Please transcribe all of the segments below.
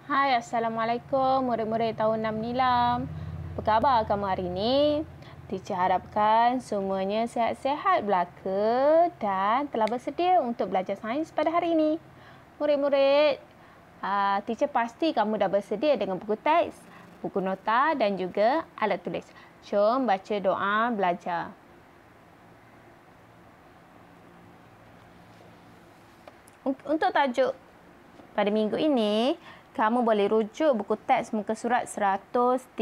Hai, Assalamualaikum murid-murid tahun 6 Nilam. Apa khabar kamu hari ini? Teacher harapkan semuanya sihat-sihat belaka dan telah bersedia untuk belajar sains pada hari ini. Murid-murid, teacher pasti kamu dah bersedia dengan buku teks, buku nota dan juga alat tulis. Jom baca doa belajar. Untuk tajuk pada minggu ini, kamu boleh rujuk buku teks muka surat 136.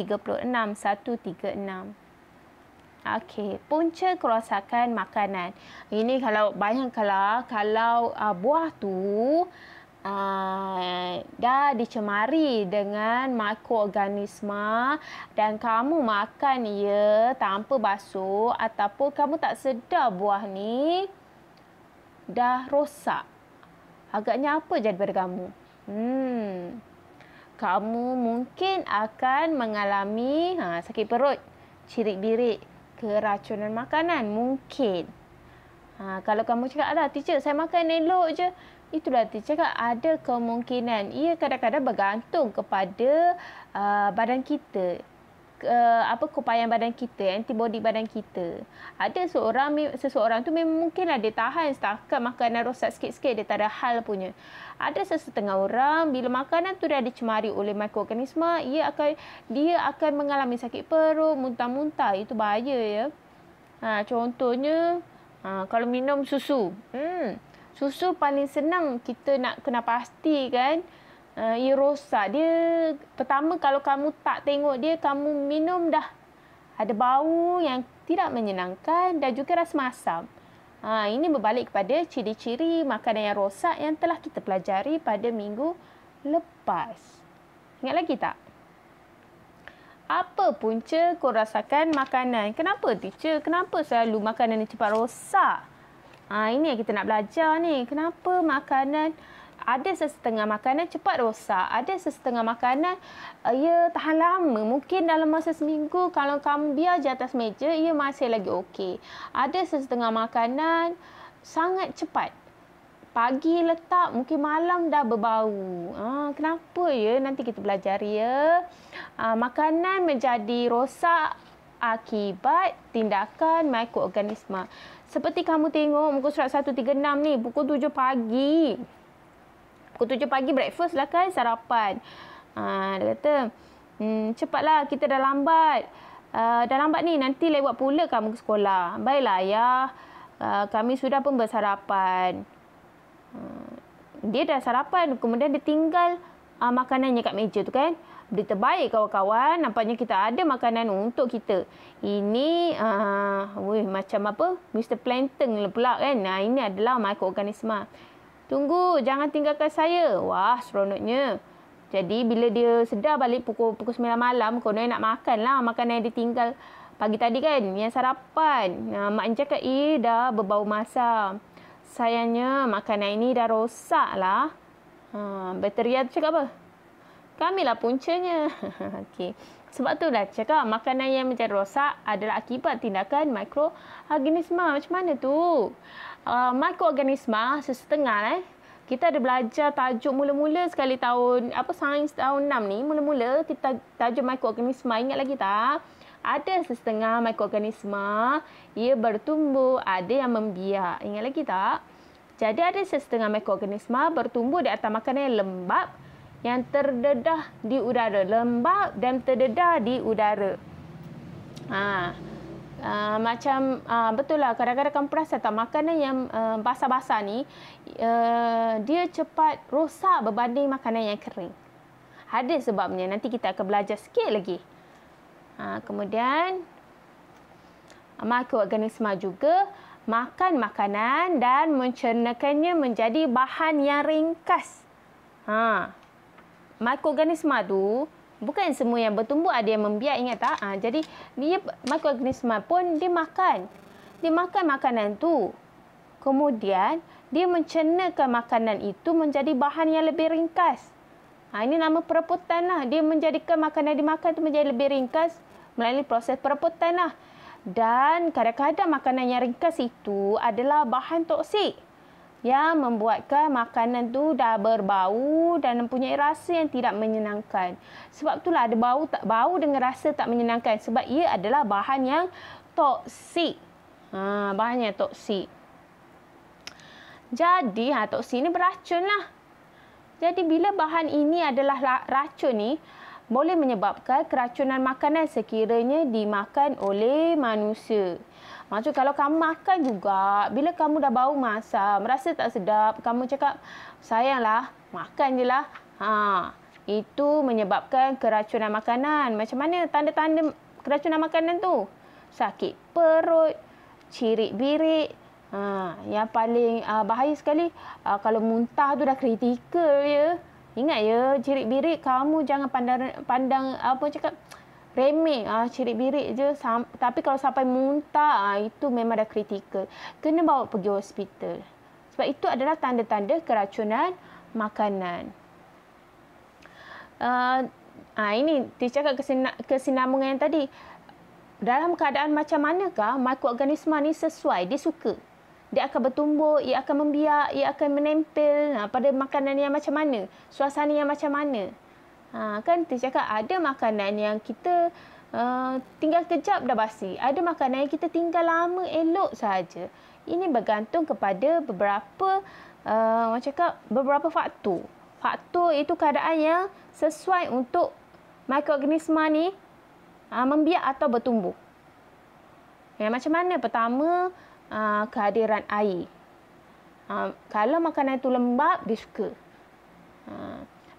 Okey, punca kerosakan makanan. Ini bayangkanlah kalau buah tu dah dicemari dengan mikroorganisma dan kamu makan ia tanpa basuh ataupun kamu tak sedar buah ni dah rosak. Agaknya apa jadi pada kamu? Kamu mungkin akan mengalami sakit perut, cirit-birit, keracunan makanan mungkin. Kalau kamu cakap, "Alah, teacher, saya makan elok je." Itulah teacher cakap ada kemungkinan. Ia kadang-kadang bergantung kepada badan kita. Keupayaan badan kita, antibody badan kita. Ada seseorang tu memang mungkinlah dia tahan setakat makanan rosak sikit-sikit, dia tak ada hal punya. Ada sesetengah orang bila makanan tu dah dicemari oleh mikroorganisma, dia akan mengalami sakit perut, muntah-muntah. Itu bahaya ya. Contohnya kalau minum susu. Susu paling senang kita nak kena pastikan ia rosak. Dia pertama kalau kamu tak tengok dia, kamu minum dah ada bau yang tidak menyenangkan dan juga rasa masam. Ini berbalik kepada ciri-ciri makanan yang rosak yang telah kita pelajari pada minggu lepas. Ingat lagi tak? Apa punca kerosakan makanan? Kenapa teacher? Kenapa selalu makanan ni cepat rosak? Ini yang kita nak belajar ni. Kenapa makanan ada sesetengah makanan cepat rosak, ada sesetengah makanan ia tahan lama. Mungkin dalam masa seminggu kalau kamu biar di atas meja, ia masih lagi okey. Ada sesetengah makanan sangat cepat. Pagi letak, mungkin malam dah berbau. Kenapa ya? Nanti kita belajar ya. Makanan menjadi rosak akibat tindakan mikroorganisma. Seperti kamu tengok muka surat 136 ni, pukul 7 pagi. Pukul 7 pagi breakfast lah kan, sarapan. Dia kata, cepatlah kita dah lambat. Dah lambat ni, nanti lewat pula kamu ke sekolah. Baiklah ayah, kami sudah pun bersarapan. Dia dah sarapan, kemudian dia tinggal makanannya kat meja tu kan. Berita baik kawan-kawan, nampaknya kita ada makanan untuk kita. Ini macam apa? Mr. Plankton pula kan. Ini adalah mikroorganisma. Tunggu, jangan tinggalkan saya. Wah, seronoknya. Jadi, bila dia sedar balik pukul 9 malam, kononnya nak makan lah makanan yang ditinggal pagi tadi kan. Yang sarapan. Mak cakap, dah berbau masam. Sayangnya, makanan ini dah rosak lah. Bakteria tu cakap apa? Kamilah puncanya. Okey. Sebab tu dah cakap, makanan yang menjadi rosak adalah akibat tindakan mikroorganisma. Macam mana tu? Mikroorganisma sesetengah kita ada belajar tajuk mula-mula sekali sains tahun 6 ni, mula-mula kita tajuk mikroorganisma. Ingat lagi tak? Ada sesetengah mikroorganisma ia bertumbuh, ada yang membiak. Ingat lagi tak? Jadi ada sesetengah mikroorganisma bertumbuh di atas makanan yang lembap yang terdedah di udara. Lembap dan terdedah di udara. Betul lah, kadang-kadang kamu perasan tak, makanan yang basah-basah ni dia cepat rosak berbanding makanan yang kering. Ada sebabnya, nanti kita akan belajar sikit lagi. Kemudian mikroorganisma juga makan makanan dan mencernakannya menjadi bahan yang ringkas. Mikroorganisma tu bukan semua yang bertumbuh, ada yang membiak, ingat tak? Jadi dia mikroorganisma pun dia makan makanan tu. Kemudian dia mencernakan makanan itu menjadi bahan yang lebih ringkas. Ini nama perebutan lah. Dia menjadikan makanan dimakan itu menjadi lebih ringkas melalui proses perebutan lah. Dan kadang-kadang makanan yang ringkas itu adalah bahan toksik. yang membuatkan makanan tu dah berbau dan mempunyai rasa yang tidak menyenangkan. Sebab itulah ada bau dengan rasa tak menyenangkan sebab ia adalah bahan yang toksik. Bahan yang toksik. Jadi toksik ni beracun lah. Jadi bila bahan ini adalah racun ni, boleh menyebabkan keracunan makanan sekiranya dimakan oleh manusia. Maksud kalau kamu makan juga, bila kamu dah bau masam, merasa tak sedap, kamu cakap, sayanglah, makan je lah. Itu menyebabkan keracunan makanan. Macam mana tanda-tanda keracunan makanan tu? Sakit perut, cirit-birit. Yang paling bahaya sekali, kalau muntah tu dah kritikal ya. Ingat ya, cirit-birit kamu jangan pandang remeh, cirit-birit je. Tapi kalau sampai muntah, itu memang dah kritikal. Kena bawa pergi hospital. Sebab itu adalah tanda-tanda keracunan makanan. Ini dia cakap kesinambungan yang tadi. Dalam keadaan macam manakah mikroorganisma ni sesuai, dia suka. Dia akan bertumbuh, ia akan membiak, ia akan menempel pada makanan yang macam mana, suasana yang macam mana. Kan dia cakap ada makanan yang kita tinggal kejap dah basi. Ada makanan yang kita tinggal lama elok sahaja. Ini bergantung kepada beberapa faktor. Faktor itu keadaan yang sesuai untuk mikroorganisma ni membiak atau bertumbuh. Yang macam mana? Pertama, kehadiran air. Kalau makanan itu lembab, dia suka.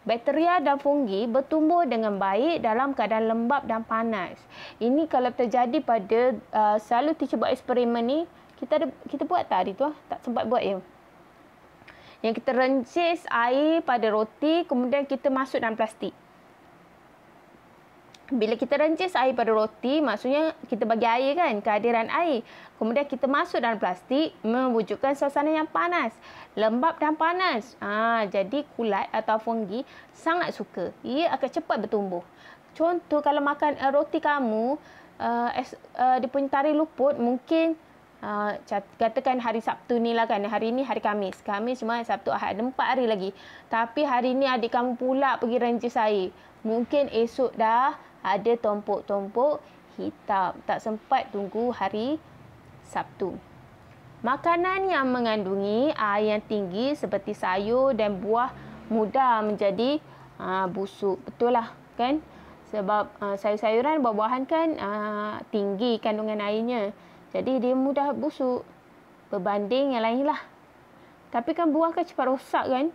Bakteria dan fungi bertumbuh dengan baik dalam keadaan lembab dan panas. Ini kalau terjadi pada selalu teacher buat eksperimen ni, kita buat tak hari tu? Tak sempat buat ya. Yang kita rencis air pada roti, kemudian kita masuk dalam plastik. Bila kita rencis air pada roti, maksudnya kita bagi air kan, kehadiran air. Kemudian kita masuk dalam plastik, mewujudkan suasana yang panas. Lembab dan panas. Jadi kulat atau fungi sangat suka. Ia akan cepat bertumbuh. Contoh kalau makan roti kamu, dia punya tarik luput, mungkin katakan hari Sabtu ni lah kan. Hari ni hari Khamis. Khamis, Jumaat, Sabtu, Ahad. Ada 4 hari lagi. Tapi hari ni adik kamu pula pergi rencis air. Mungkin esok dah ada tompok-tompok hitam. Tak sempat tunggu hari Sabtu. Makanan yang mengandungi air yang tinggi seperti sayur dan buah mudah menjadi busuk. Betul lah kan? Sebab sayur-sayuran, buah-buahan kan tinggi kandungan airnya. Jadi dia mudah busuk berbanding yang lain lah. Tapi kan buah kan cepat rosak kan?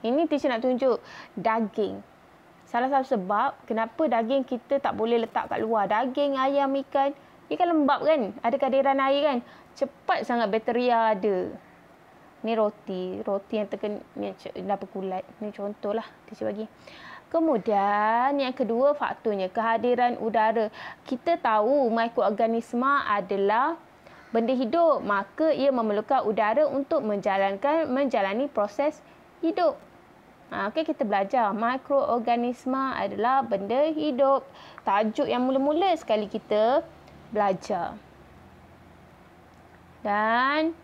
Ini teacher nak tunjuk daging. Salah satu sebab kenapa daging kita tak boleh letak kat luar. Daging, ayam, ikan, ia kan lembab kan? Ada kehadiran air kan? Cepat sangat bakteria ada. Ni roti yang dah berkulat. Ni contohlah teacher bagi. Kemudian yang kedua faktornya kehadiran udara. Kita tahu mikroorganisma adalah benda hidup, maka ia memerlukan udara untuk menjalani proses hidup. Okey, kita belajar mikroorganisma adalah benda hidup. Tajuk yang mula-mula sekali kita belajar. Dan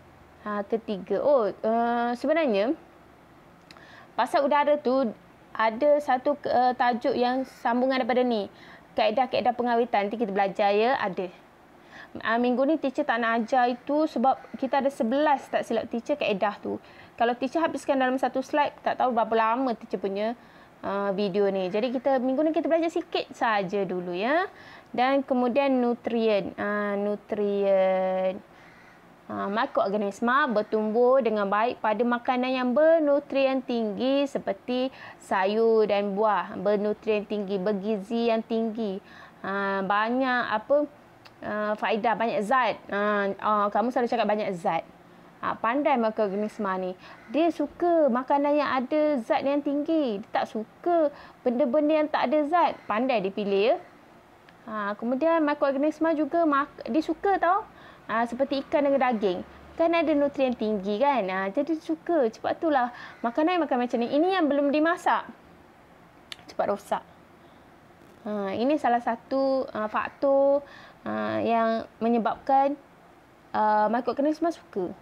ketiga, sebenarnya pasal udara tu ada satu tajuk yang sambungan daripada ni. Kaedah-kaedah pengawitan. Nanti kita belajar ya, ada. Minggu ni teacher tak nak ajar itu sebab kita ada 11 tak silap teacher kaedah tu. Kalau teacher habiskan dalam satu slide, tak tahu berapa lama teacher punya video ni. Jadi minggu ni kita belajar sikit saja dulu ya. Dan kemudian nutrien. Mikroorganisma bertumbuh dengan baik pada makanan yang bernutrien tinggi seperti sayur dan buah. Bernutrien tinggi, bergizi yang tinggi. Banyak faedah, banyak zat. Kamu selalu cakap banyak zat. Pandai mikroorganisma ni. Dia suka makanan yang ada zat yang tinggi. Dia tak suka benda-benda yang tak ada zat. Pandai dia pilih ya. Kemudian mikroorganisma juga dia suka tau. Seperti ikan dengan daging. Kan ada nutrien tinggi kan. Jadi dia suka. Cepat itulah makanan yang makan macam ni. Ini yang belum dimasak. Cepat rosak. Ini salah satu faktor yang menyebabkan mikroorganisma suka.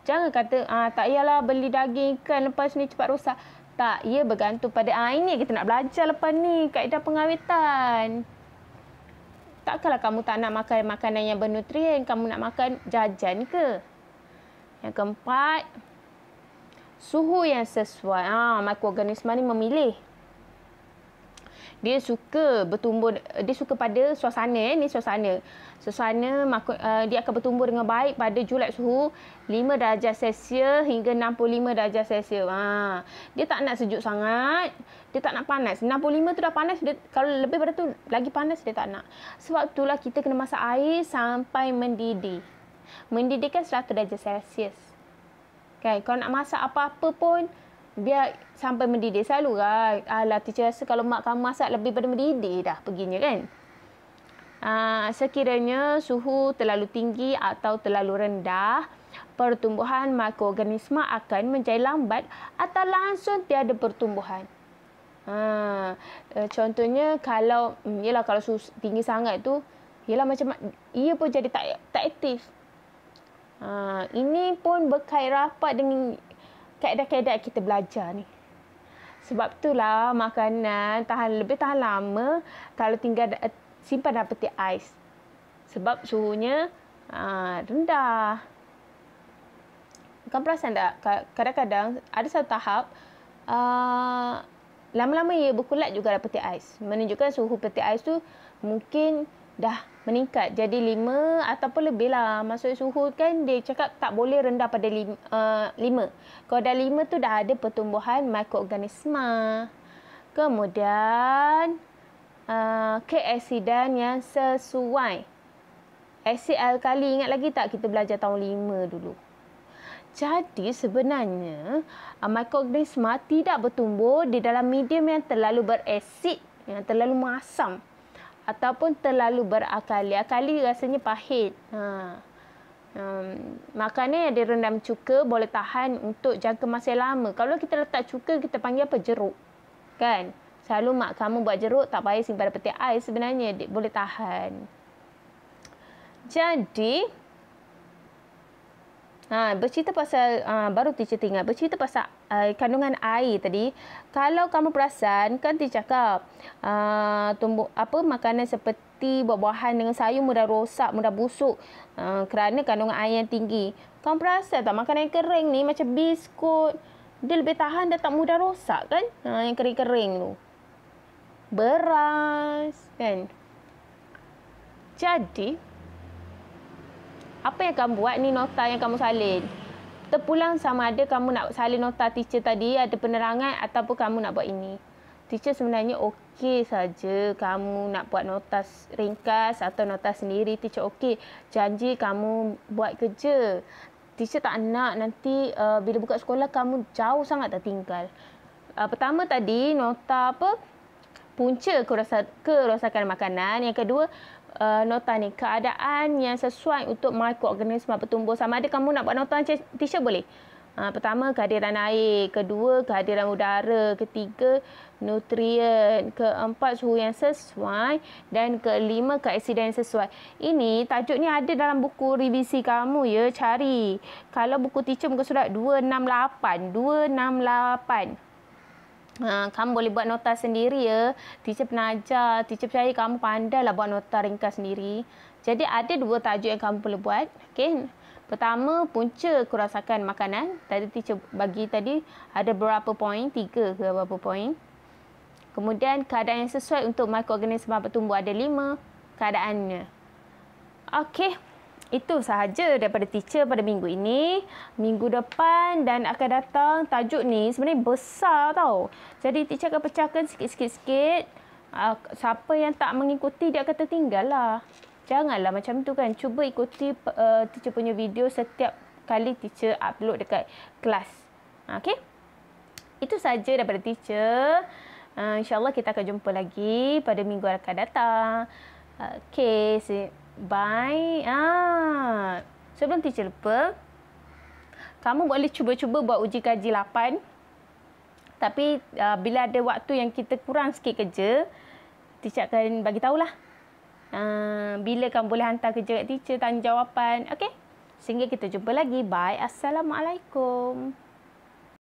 Jangan kata, tak payahlah beli daging ikan lepas ni cepat rosak. Tak, ia bergantung pada, ini kita nak belajar lepas ni, kaedah pengawitan. Takkanlah kamu tak nak makan makanan yang bernutrien, kamu nak makan jajan ke? Yang keempat, suhu yang sesuai. Mikroorganisma ni memilih. Dia suka bertumbuh, dia suka pada suasana. Ni suasana. Dia akan bertumbuh dengan baik pada julat suhu 5 darjah Celsius hingga 65 darjah Celsius. Dia tak nak sejuk sangat. Dia tak nak panas. 65 tu dah panas. Kalau lebih pada tu lagi panas, dia tak nak. Sebab itulah kita kena masak air sampai mendidih. Mendidih kan 100 darjah Celsius. Kan? Kalau nak masak apa-apa pun, biar sampai mendidih. Selalu kan, teacher rasa kalau mak kamu masak lebih pada mendidih dah perginya kan. Sekiranya suhu terlalu tinggi atau terlalu rendah, pertumbuhan mikroorganisma akan menjadi lambat atau langsung tiada pertumbuhan. Contohnya kalau kalau suhu tinggi sangat tu, macam ia pun jadi tak aktif. Ini pun berkait rapat dengan kaedah-kaedah kita belajar ni. Sebab itulah makanan lebih tahan lama kalau tinggal simpan dalam peti ais. Sebab suhunya rendah. Kamu perasan tak? Kadang-kadang ada satu tahap lama-lama ia berkulat juga dalam peti ais. Menunjukkan suhu peti ais tu mungkin dah meningkat jadi 5 ataupun lebih lah. Maksudnya suhu kan dia cakap tak boleh rendah pada 5. Kalau dah 5 tu dah ada pertumbuhan mikroorganisma. Kemudian keasidan yang sesuai. Asid alkali, ingat lagi tak kita belajar tahun 5 dulu. Jadi sebenarnya mikroorganisma tidak bertumbuh di dalam medium yang terlalu berasid, yang terlalu masam ataupun terlalu berakali. Akali rasanya pahit. Makanan yang direndam cuka boleh tahan untuk jangka masa lama. Kalau kita letak cuka, kita panggil apa? Jeruk. Kan? Selalu mak kamu buat jeruk, tak payah simpan dalam peti ais sebenarnya. Dia boleh tahan. Jadi, bercerita pasal, baru teacher tinggal, bercerita pasal kandungan air tadi. Kalau kamu perasan, kan teacher cakap, makanan seperti buah-buahan dengan sayur mudah rosak, mudah busuk kerana kandungan air yang tinggi. Kamu perasan tak, makanan yang kering ni macam biskut, dia lebih tahan dan tak mudah rosak kan? Yang kering-kering tu. Beras, kan? Jadi, apa yang kamu buat ni nota yang kamu salin. Terpulang sama ada kamu nak salin nota teacher tadi, ada penerangan ataupun kamu nak buat ini. Teacher sebenarnya okey saja kamu nak buat nota ringkas atau nota sendiri. Teacher okey. Janji kamu buat kerja. Teacher tak nak nanti bila buka sekolah kamu jauh sangat tertinggal. Pertama tadi nota punca kerosakan makanan. Yang kedua, nota ni keadaan yang sesuai untuk mikroorganisma bertumbuh. Sama ada kamu nak buat nota teacher boleh. Pertama, kehadiran air. Kedua, kehadiran udara. Ketiga, nutrien. Keempat, suhu yang sesuai. Dan kelima, keasidan yang sesuai. Ini tajuk ni ada dalam buku revisi kamu ya. Cari. Kalau buku teacher muka surat 268. 268. Kamu boleh buat nota sendiri ya. Teacher pernah ajar. Teacher percaya kamu pandailah buat nota ringkas sendiri. Jadi ada 2 tajuk yang kamu perlu buat. Okay. Pertama, punca kerosakan makanan. Tadi teacher bagi tadi ada berapa poin? 3 ke berapa poin. Kemudian keadaan yang sesuai untuk mikroorganisma bertumbuh ada 5 keadaannya. Okey. Itu sahaja daripada teacher pada minggu ini. Minggu depan dan akan datang tajuk ni sebenarnya besar tau. Jadi teacher akan pecahkan sikit-sikit. Siapa yang tak mengikuti dia akan tertinggal lah. Janganlah macam tu kan. Cuba ikuti teacher punya video setiap kali teacher upload dekat kelas. Okey? Itu sahaja daripada teacher. InsyaAllah kita akan jumpa lagi pada minggu akan datang. Okey. Bye. Sebelum teacher lupa, kamu boleh cuba-cuba buat uji kaji 8. Tapi bila ada waktu yang kita kurang sikit kerja, teacher akan bagi tahulah. Bila kamu boleh hantar kerja kat teacher, tanya jawapan. Okey? Sehingga kita jumpa lagi. Bye. Assalamualaikum.